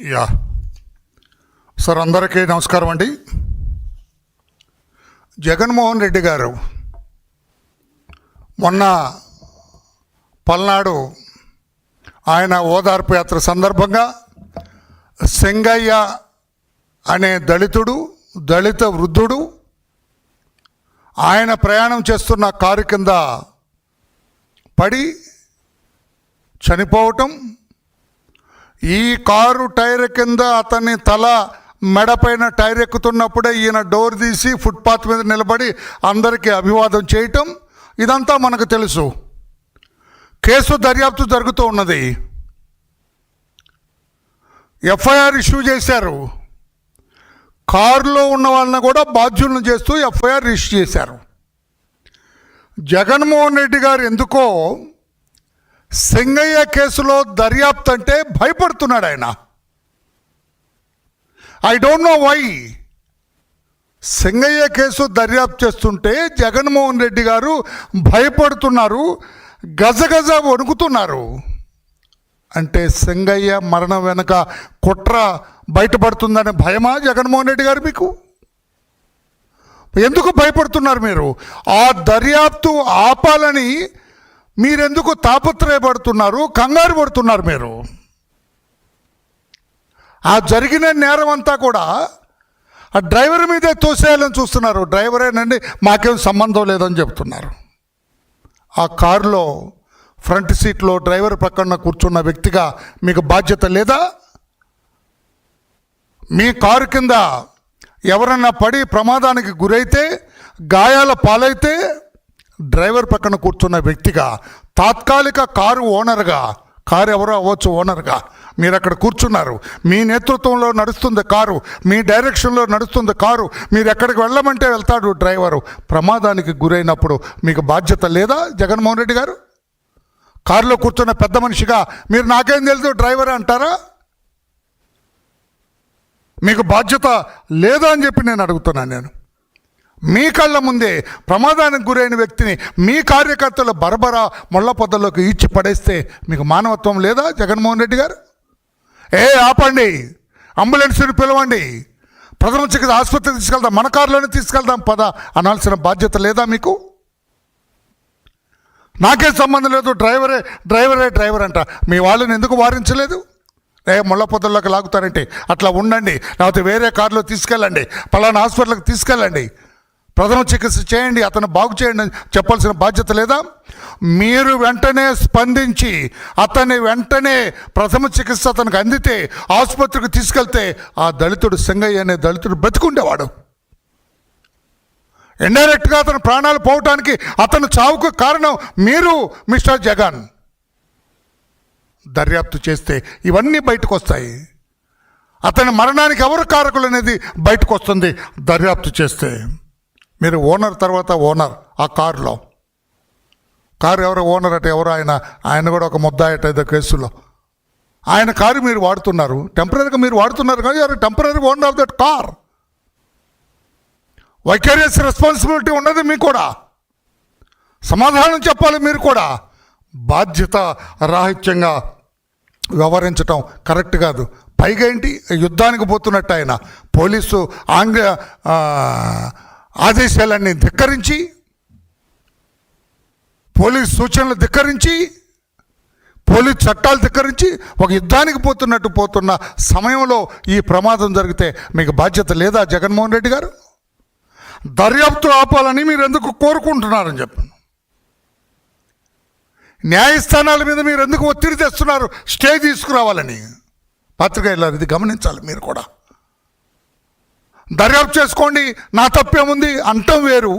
Yeah sir, అందరికీ నమస్కారం అండి. జగన్మోహన్ రెడ్డి గారు మొన్న పల్నాడు ఆయన ఓదార్పు యాత్ర సందర్భంగా సింగయ్య అనే దళిత వృద్ధుడు ఆయన ప్రయాణం చేస్తున్న కారు కింద పడి చనిపోవటం, ఈ కారు టైర్ కింద అతన్ని తల మెడపైన టైర్ ఎక్కుతున్నప్పుడే ఈయన డోర్ తీసి ఫుట్పాత్ మీద నిలబడి అందరికీ అభివాదం చేయటం, ఇదంతా మనకు తెలుసు. కేసు దర్యాప్తు జరుగుతూ ఉన్నది. ఎఫ్ఐఆర్ ఇష్యూ చేశారు. కారులో ఉన్న వాళ్ళని కూడా బాధ్యులను చేస్తూ ఎఫ్ఐఆర్ ఇష్యూ చేశారు. జగన్మోహన్ రెడ్డి గారు ఎందుకో సింగయ్య కేసులో దర్యాప్తు అంటే భయపడుతున్నాడు ఆయన. I don't know why. Singaiah case దర్యాప్తు చేస్తుంటే జగన్మోహన్ రెడ్డి గారు భయపడుతున్నారు, గజగజ వణుకుతున్నారు. అంటే సింగయ్య మరణం వెనుక కుట్ర బయటపడుతుందనే భయమా జగన్మోహన్ రెడ్డి గారు మీకు? ఎందుకు భయపడుతున్నారు మీరు? ఆ దర్యాప్తు ఆపాలని మీరెందుకు తాపత్రయపడుతున్నారు, కంగారు పడుతున్నారు మీరు? ఆ జరిగిన నేరం అంతా కూడా ఆ డ్రైవర్ మీదే తోసేయాలని చూస్తున్నారు. డ్రైవరేనండి, మాకేం సంబంధం లేదని చెప్తున్నారు. ఆ కారులో ఫ్రంట్ సీట్లో డ్రైవర్ పక్కన కూర్చున్న వ్యక్తిగా మీకు బాధ్యత లేదా? మీ కారు కింద ఎవరన్నా పడి ప్రమాదానికి గురైతే, గాయాల పాలైతే డ్రైవర్ పక్కన కూర్చున్న వ్యక్తిగా, తాత్కాలిక కారు ఓనర్గా, కారు ఎవరో అవ్వచ్చు ఓనర్గా మీరు అక్కడ కూర్చున్నారు. మీ నేతృత్వంలో నడుస్తుంది కారు, మీ డైరెక్షన్లో నడుస్తుంది కారు. మీరు ఎక్కడికి వెళ్ళమంటే వెళ్తాడు డ్రైవరు. ప్రమాదానికి గురైనప్పుడు మీకు బాధ్యత లేదా జగన్మోహన్ రెడ్డి గారు? కారులో కూర్చున్న పెద్ద మనిషిగా మీరు నాకేం తెలుసు డ్రైవర్ అంటారా? మీకు బాధ్యత లేదా అని చెప్పి నేను అడుగుతున్నాను. మీ కళ్ళ ముందే ప్రమాదానికి గురైన వ్యక్తిని మీ కార్యకర్తలు బరబరా ముళ్ళ పొదల్లోకి ఈడ్చి పడేస్తే మీకు మానవత్వం లేదా జగన్మోహన్ రెడ్డి గారు? ఆపండి, అంబులెన్స్ని పిలవండి, ప్రథమ చికిత్స ఆసుపత్రికి తీసుకెళ్దాం, మన కారులోనే తీసుకెళ్దాం పద అనాల్సిన బాధ్యత లేదా మీకు? నాకేం సంబంధం లేదు, డ్రైవర్ అంట. మీ వాళ్ళని ఎందుకు వారించలేదు? ముళ్ళ పొదల్లోకి లాగుతారంటే అట్లా ఉండండి, లేకపోతే వేరే కారులో తీసుకెళ్ళండి, పలానా హాస్పిటల్కి తీసుకెళ్ళండి, ప్రథమ చికిత్స చేయండి, అతను బాగు చేయండి అని చెప్పాల్సిన బాధ్యత లేదా? మీరు వెంటనే స్పందించి అతన్ని వెంటనే ప్రథమ చికిత్స అతనికి అందితే, ఆసుపత్రికి తీసుకెళ్తే ఆ దళితుడు సింగయ్య అనే దళితుడు బతికుండేవాడు. ఇండైరెక్ట్గా అతను ప్రాణాలు పోవటానికి, అతను చావుకు కారణం మీరు మిస్టర్ జగన్. దర్యాప్తు చేస్తే ఇవన్నీ బయటకు వస్తాయి. అతని మరణానికి ఎవరు కారకులు అనేది బయటకు వస్తుంది దర్యాప్తు చేస్తే. మీరు ఓనర్ తర్వాత ఓనర్ ఆ కారులో. కారు ఎవరో ఓనర్ అంటే ఎవరో ఆయన కూడా ఒక ముద్దాయట ఏదో కేసులో. ఆయన కారు మీరు వాడుతున్నారు, టెంపరీగా మీరు వాడుతున్నారు, కానీ ఎవరు temporary owner of that car. Vicarious responsibility ఉన్నది మీకు కూడా. సమాధానం చెప్పాలి మీరు కూడా. బాధ్యత రాహిత్యంగా వ్యవహరించటం కరెక్ట్ కాదు. పైగా ఏంటి, యుద్ధానికి పోతున్నట్టు ఆయన పోలీసు ఆంగ్ల ఆదేశాలన్నీ ధిక్కరించి, పోలీస్ సూచనలు ధిక్కరించి, పోలీస్ చట్టాలు ధిక్కరించి ఒక యుద్ధానికి పోతున్న సమయంలో ఈ ప్రమాదం జరిగితే మీకు బాధ్యత లేదా జగన్మోహన్ రెడ్డి గారు? దర్యాప్తు ఆపాలని మీరు ఎందుకు కోరుకుంటున్నారని చెప్పాను. న్యాయస్థానాల మీద మీరు ఎందుకు ఒత్తిడి తెస్తున్నారు స్టే తీసుకురావాలని? పత్రికేయులారు ఇది గమనించాలి మీరు కూడా. దర్యాప్తు చేసుకోండి, నా తప్పేముంది అంటాం వేరు,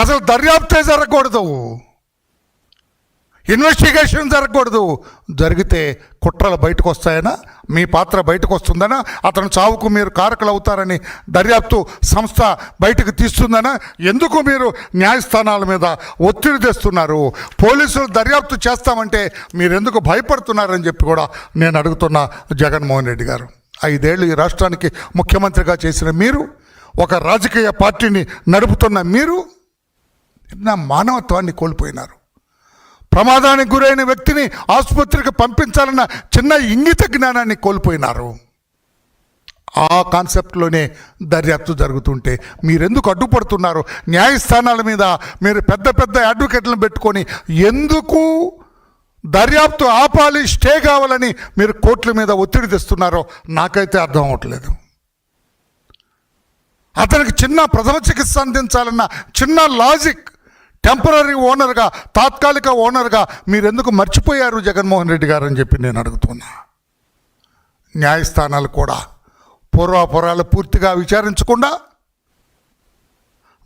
అసలు దర్యాప్తే జరగకూడదు, ఇన్వెస్టిగేషన్ జరగకూడదు. జరిగితే కుట్రలు బయటకు వస్తాయనా, మీ పాత్ర బయటకు వస్తుందనా, అతను చావుకు మీరు కారకులు అవుతారని దర్యాప్తు సంస్థ బయటకు తీస్తుందనా? ఎందుకు మీరు న్యాయస్థానాల మీద ఒత్తిడి తెస్తున్నారు? పోలీసులు దర్యాప్తు చేస్తామంటే మీరు ఎందుకు భయపడుతున్నారని చెప్పి కూడా నేను అడుగుతున్నా జగన్మోహన్ రెడ్డి గారు. 5 ఏళ్ళు ఈ రాష్ట్రానికి ముఖ్యమంత్రిగా చేసిన మీరు, ఒక రాజకీయ పార్టీని నడుపుతున్న మీరు నా మానవత్వాన్ని కోల్పోయినారు. ప్రమాదానికి గురైన వ్యక్తిని ఆసుపత్రికి పంపించాలన్న చిన్న ఇంగిత జ్ఞానాన్ని కోల్పోయినారు. ఆ కాన్సెప్ట్లోనే దర్యాప్తు జరుగుతుంటే మీరెందుకు అడ్డుపడుతున్నారు? న్యాయస్థానాల మీద మీరు పెద్ద పెద్ద అడ్వకేట్లను పెట్టుకొని ఎందుకు దర్యాప్తు ఆపాలి, స్టే కావాలని మీరు కోర్టుల మీద ఒత్తిడి తెస్తున్నారో నాకైతే అర్థం అవ్వట్లేదు. అతనికి చిన్న ప్రథమ చికిత్స అందించాలన్న చిన్న లాజిక్ టెంపరీ ఓనర్గా, తాత్కాలిక ఓనర్గా మీరెందుకు మర్చిపోయారు జగన్మోహన్ రెడ్డి గారు అని చెప్పి నేను అడుగుతున్నా. న్యాయస్థానాలు కూడా పూర్వాపురాలు పూర్తిగా విచారించకుండా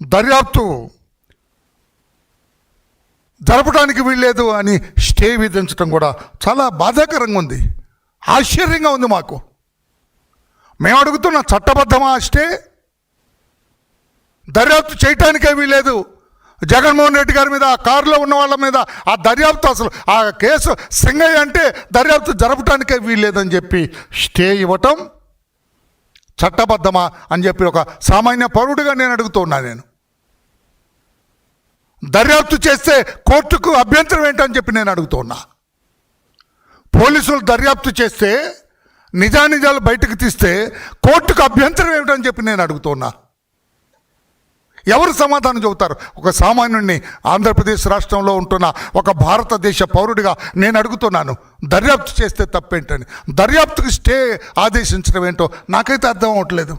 దర్యాప్తు జరపడానికి వీల్లేదు అని స్టే విధించడం కూడా చాలా బాధాకరంగా ఉంది, ఆశ్చర్యంగా ఉంది మాకు. మేము అడుగుతున్న చట్టబద్ధమా స్టే? దర్యాప్తు చేయటానికే వీల్లేదు. జగన్మోహన్ రెడ్డి గారి మీద, ఆ కారులో ఉన్న వాళ్ళ మీద ఆ దర్యాప్తు, అసలు ఆ కేసు సింగయ్య అంటే దర్యాప్తు జరపటానికే వీల్లేదని చెప్పి స్టే ఇవ్వటం చట్టబద్ధమా అని చెప్పి ఒక సామాన్య పౌరుడిగా నేను అడుగుతున్నా. నేను దర్యాప్తు చేస్తే కోర్టుకు అభ్యంతరం ఏంటని చెప్పి నేను అడుగుతున్నా. పోలీసులు దర్యాప్తు చేస్తే నిజానిజాలు బయటకు తీస్తే కోర్టుకు అభ్యంతరం ఏమిటని చెప్పి నేను అడుగుతున్నా. ఎవరు సమాధానం చెబుతారు? ఒక సామాన్యుడిని, ఆంధ్రప్రదేశ్ రాష్ట్రంలో ఉంటున్న ఒక భారతదేశ పౌరుడిగా నేను అడుగుతున్నాను, దర్యాప్తు చేస్తే తప్పేంటని. దర్యాప్తుకి స్టే ఆదేశించడం ఏంటో నాకైతే అర్థం అవ్వట్లేదు.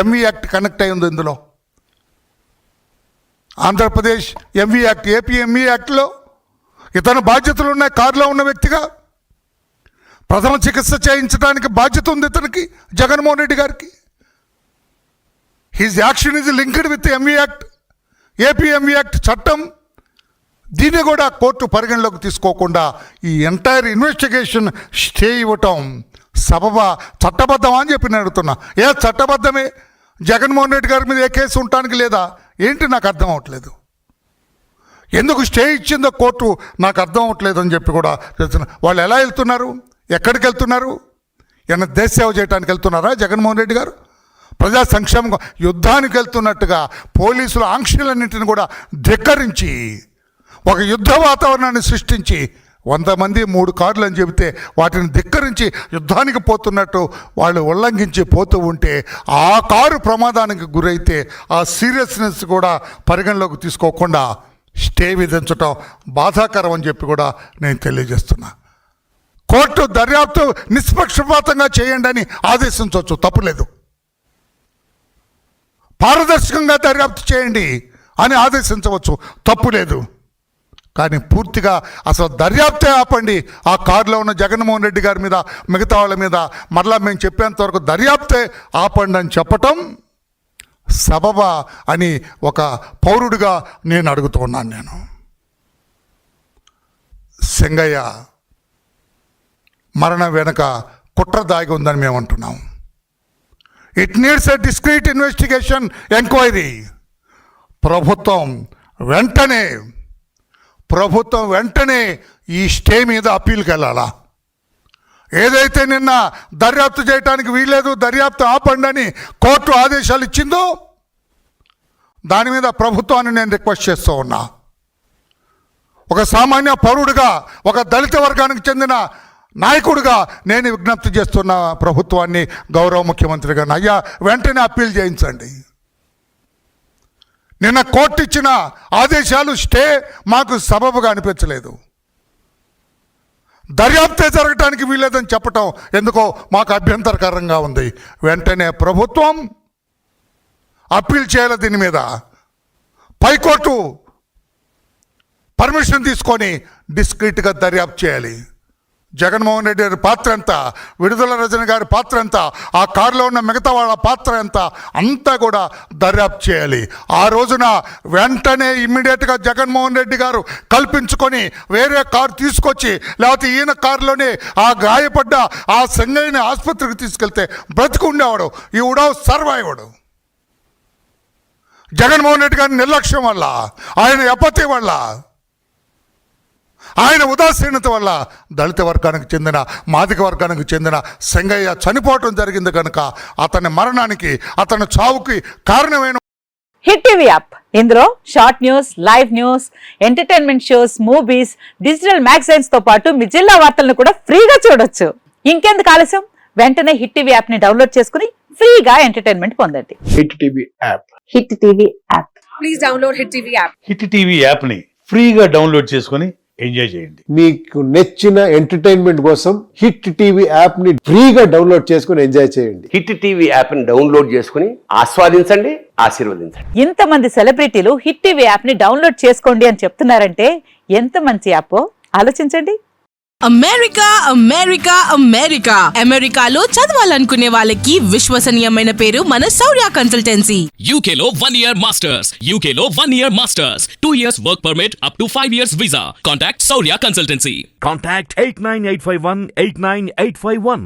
ఎంవీ యాక్ట్ కనెక్ట్ అయి ఉంది ఇందులో. Andhra Pradesh MV act, AP MV యాక్ట్లో ఇతను బాధ్యతలు ఉన్నాయి. కారులో ఉన్న వ్యక్తిగా ప్రథమ చికిత్స చేయించడానికి బాధ్యత ఉంది ఇతనికి, జగన్మోహన్ రెడ్డి గారికి. His action is linked with MV act, AP MV act చట్టం. దీన్ని కూడా కోర్టు పరిగణలోకి తీసుకోకుండా ఈ ఎంటైర్ ఇన్వెస్టిగేషన్ స్టే ఇవ్వటం చట్టబద్ధమా అని చెప్పి నేను అడుగుతున్నా. చట్టబద్ధమే. జగన్మోహన్ రెడ్డి గారి మీద ఏ కేసు ఉండటానికి లేదా ఏంటి? నాకు అర్థం అవ్వట్లేదు. ఎందుకు స్టే ఇచ్చిందో కోర్టు నాకు అర్థం అవ్వట్లేదు అని చెప్పి కూడా చెప్తున్నా. వాళ్ళు ఎలా వెళ్తున్నారు? ఎక్కడికి వెళ్తున్నారు? ఏమన్నా దేశ సేవ చేయడానికి వెళ్తున్నారా జగన్మోహన్ రెడ్డి గారు? ప్రజా సంక్షేమం యుద్ధానికి వెళ్తున్నట్టుగా పోలీసుల ఆంక్షలన్నింటిని కూడా ధిక్కరించి ఒక యుద్ధ వాతావరణాన్ని సృష్టించి 100 మంది 3 కార్లు అని చెబితే వాటిని ధిక్కరించి యుద్ధానికి పోతున్నట్టు వాళ్ళు ఉల్లంఘించి పోతూ ఉంటే ఆ కారు ప్రమాదానికి గురైతే ఆ సీరియస్నెస్ కూడా పరిగణలోకి తీసుకోకుండా స్టే విధించటం బాధాకరం అని చెప్పి కూడా నేను తెలియజేస్తున్నా. కోర్టు దర్యాప్తు నిష్పక్షపాతంగా చేయండి అని ఆదేశించవచ్చు, తప్పులేదు. పారదర్శకంగా దర్యాప్తు చేయండి అని ఆదేశించవచ్చు, తప్పు లేదు. కానీ పూర్తిగా అసలు దర్యాప్తే ఆపండి. ఆ కారులో ఉన్న జగన్మోహన్ రెడ్డి గారి మీద, మిగతా వాళ్ళ మీద మరలా మేము చెప్పేంతవరకు దర్యాప్తే ఆపండి అని చెప్పటం సబబా అని ఒక పౌరుడిగా నేను అడుగుతూ ఉన్నాను. నేను సింగయ్య మరణం వెనుక కుట్ర దాగి ఉందని మేము అంటున్నాం. It needs a discrete investigation enquiry. ప్రభుత్వం వెంటనే ఈ స్టే మీద అప్పీల్కి వెళ్ళాలా? ఏదైతే నిన్న దర్యాప్తు చేయడానికి వీల్లేదు, దర్యాప్తు ఆపండి అని కోర్టు ఆదేశాలు ఇచ్చిందో దాని మీద ప్రభుత్వాన్ని నేను రిక్వెస్ట్ చేస్తూ ఉన్నా. ఒక సామాన్య పౌరుడిగా, ఒక దళిత వర్గానికి చెందిన నాయకుడిగా నేను విజ్ఞప్తి చేస్తున్న ప్రభుత్వాన్ని, గౌరవ ముఖ్యమంత్రిగా, అయ్యా వెంటనే అప్పీల్ చేయించండి. నిన్న కోర్టు ఇచ్చిన ఆదేశాలు స్టే మాకు సబబుగా అనిపించలేదు. దర్యాప్తే జరగటానికి వీల్లేదని చెప్పటం ఎందుకో మాకు అభ్యంతరకరంగా ఉంది. వెంటనే ప్రభుత్వం అప్పీల్ చేయాలి దీని మీద. పైకోర్టు పర్మిషన్ తీసుకొని డిస్క్రీట్గా దర్యాప్తు చేయాలి. జగన్మోహన్ రెడ్డి గారి పాత్ర ఎంత, విడుదల రజని గారి పాత్ర ఎంత, ఆ కారులో ఉన్న మిగతా వాళ్ళ పాత్ర ఎంత, అంతా కూడా దర్యాప్తు చేయాలి. ఆ రోజున వెంటనే ఇమ్మీడియట్గా జగన్మోహన్ రెడ్డి గారు కల్పించుకొని వేరే కారు తీసుకొచ్చి, లేకపోతే ఈయన కారులోనే ఆ గాయపడ్డ ఆ సింగయ్యని ఆసుపత్రికి తీసుకెళ్తే బ్రతికి ఉండేవాడు. ఈ వుడ్ సర్వైవ్డ్. జగన్మోహన్ రెడ్డి గారి నిర్లక్ష్యం వల్ల, ఆయన ఎపతి వల్ల, ఆయన ఉదాసీనత వల్ల దళిత వర్గానికి చెందిన, మాదిక వర్గానికి చెందిన సింగయ్య చనిపోవటం జరిగింది కనుక అతని మరణానికి, అతని చావుకి కారణమైన హిట్ టీవీ యాప్. ఇందులో short news, live news, entertainment shows, movies, digital magazines తో పాటు మీ జిల్లా వార్తలను కూడా ఫ్రీగా చూడొచ్చు. ఇంకెందుకు ఆలస్యం, వెంటనే హిట్ టీవీ యాప్ ని డౌన్లోడ్ చేసుకుని ఫ్రీగా ఎంటర్టైన్మెంట్ పొందండి. Hit TV app. Hit TV app. Please download Hit TV app. Hit TV యాప్ని ఫ్రీగా డౌన్లోడ్ చేసుకొని ఎంజాయ్ చేయండి. మీకు నచ్చిన ఎంటర్టైన్మెంట్ కోసం హిట్ టీవీ యాప్ ని ఫ్రీగా డౌన్లోడ్ చేసుకుని ఎంజాయ్ చేయండి. హిట్ టీవీ యాప్ని డౌన్లోడ్ చేసుకుని ఆస్వాదించండి, ఆశీర్వదించండి. ఇంతమంది సెలబ్రిటీలు హిట్ టీవీ యాప్ ని డౌన్లోడ్ చేసుకోండి అని చెప్తున్నారంటే ఎంత మంచి యాప్ ఆలోచించండి. అమెరికా అమెరికా అమెరికా అమెరికాలో చదవాలనుకునే వాళ్ళకి విశ్వసనీయమైన పేరు మన శౌర్య consultancy. UK Law 1 Year Masters. UK Law 1 Year Masters. 2 years work permit up to 5 years visa. Contact Saurya Consultancy. Contact 89851 89851.